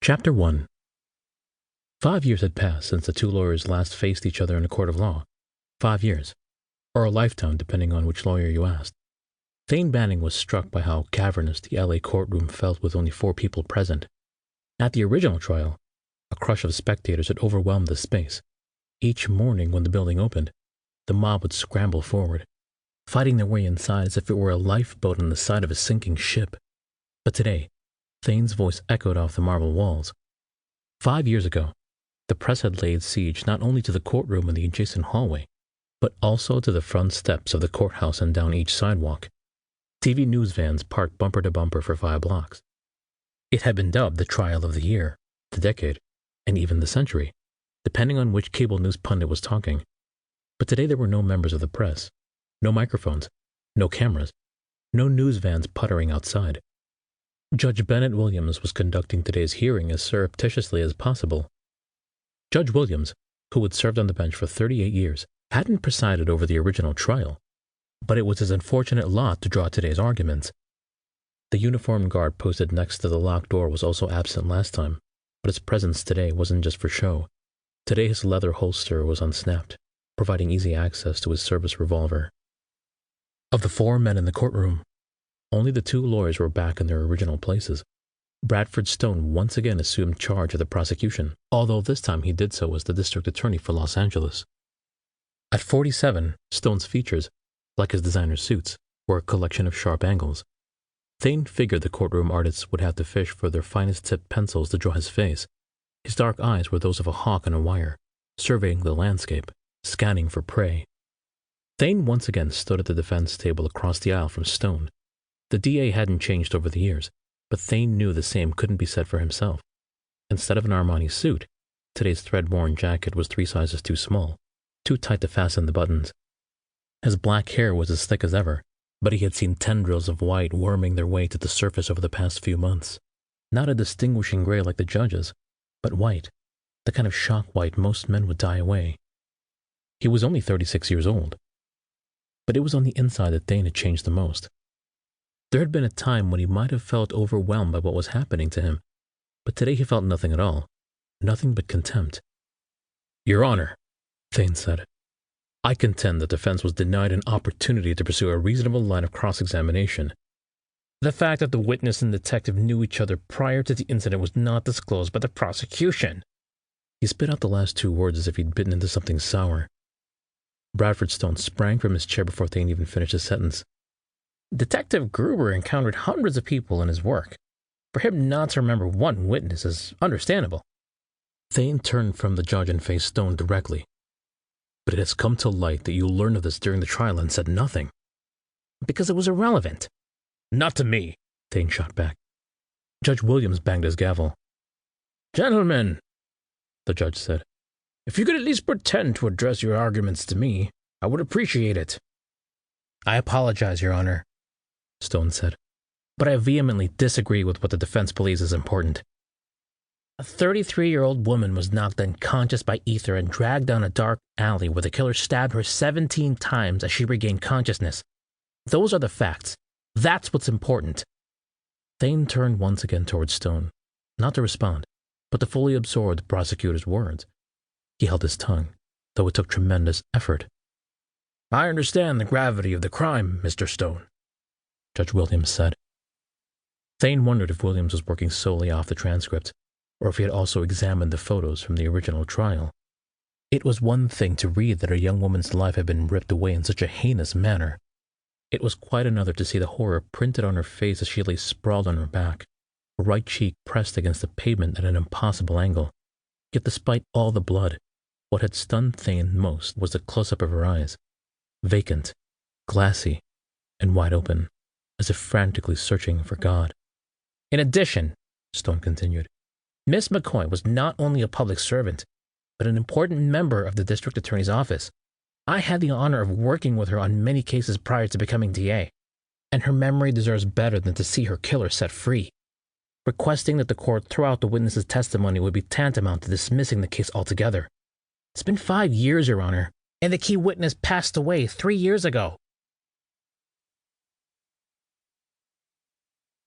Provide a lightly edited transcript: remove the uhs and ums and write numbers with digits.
Chapter 1. 5 years had passed since the two lawyers last faced each other in a court of law. 5 years. Or a lifetime, depending on which lawyer you asked. Thane Banning was struck by how cavernous the LA courtroom felt with only 4 people present. At the original trial, a crush of spectators had overwhelmed the space. Each morning when the building opened, the mob would scramble forward, fighting their way inside as if it were a lifeboat on the side of a sinking ship. But today, Thane's voice echoed off the marble walls. 5 years ago, the press had laid siege not only to the courtroom and the adjacent hallway, but also to the front steps of the courthouse and down each sidewalk. TV news vans parked bumper to bumper for 5 blocks. It had been dubbed the trial of the year, the decade, and even the century, depending on which cable news pundit was talking. But today there were no members of the press, no microphones, no cameras, no news vans puttering outside. Judge Bennett Williams was conducting today's hearing as surreptitiously as possible. Judge Williams, who had served on the bench for 38 years, hadn't presided over the original trial, but it was his unfortunate lot to draw today's arguments. The uniformed guard posted next to the locked door was also absent last time, but his presence today wasn't just for show. Today his leather holster was unsnapped, providing easy access to his service revolver. Of the 4 men in the courtroom, only the 2 lawyers were back in their original places. Bradford Stone once again assumed charge of the prosecution, although this time he did so as the district attorney for Los Angeles. At 47, Stone's features, like his designer suits, were a collection of sharp angles. Thane figured the courtroom artists would have to fish for their finest-tipped pencils to draw his face. His dark eyes were those of a hawk on a wire, surveying the landscape, scanning for prey. Thane once again stood at the defense table across the aisle from Stone. The DA hadn't changed over the years, but Thane knew the same couldn't be said for himself. Instead of an Armani suit, today's thread-worn jacket was 3 sizes too small, too tight to fasten the buttons. His black hair was as thick as ever, but he had seen tendrils of white worming their way to the surface over the past few months. Not a distinguishing gray like the judge's, but white, the kind of shock white most men would dye away. He was only 36 years old, but it was on the inside that Thane had changed the most. There had been a time when he might have felt overwhelmed by what was happening to him, but today he felt nothing at all, nothing but contempt. "Your Honor," Thane said, "I contend the defense was denied an opportunity to pursue a reasonable line of cross-examination. The fact that the witness and detective knew each other prior to the incident was not disclosed by the prosecution." He spit out the last 2 words as if he'd bitten into something sour. Bradford Stone sprang from his chair before Thane even finished his sentence. Detective Gruber encountered hundreds of people in his work. For him not to remember one witness is understandable. Thane turned from the judge and faced Stone directly. "But it has come to light that you learned of this during the trial and said nothing." "Because it was irrelevant." "Not to me," Thane shot back. Judge Williams banged his gavel. "Gentlemen," the judge said, "if you could at least pretend to address your arguments to me, I would appreciate it." "I apologize, Your Honor," Stone said, "but I vehemently disagree with what the defense believes is important. A 33-year-old woman was knocked unconscious by ether and dragged down a dark alley where the killer stabbed her 17 times as she regained consciousness. Those are the facts. That's what's important." Thane turned once again towards Stone, not to respond, but to fully absorb the prosecutor's words. He held his tongue, though it took tremendous effort. "I understand the gravity of the crime, Mr. Stone," Judge Williams said. Thane wondered if Williams was working solely off the transcript, or if he had also examined the photos from the original trial. It was one thing to read that a young woman's life had been ripped away in such a heinous manner. It was quite another to see the horror printed on her face as she lay sprawled on her back, her right cheek pressed against the pavement at an impossible angle. Yet despite all the blood, what had stunned Thane most was the close-up of her eyes, vacant, glassy, and wide open, as if frantically searching for God. "In addition," Stone continued, "Miss McCoy was not only a public servant, but an important member of the district attorney's office. I had the honor of working with her on many cases prior to becoming DA, and her memory deserves better than to see her killer set free. Requesting that the court throw out the witness's testimony would be tantamount to dismissing the case altogether. It's been 5 years, Your Honor, and the key witness passed away 3 years ago."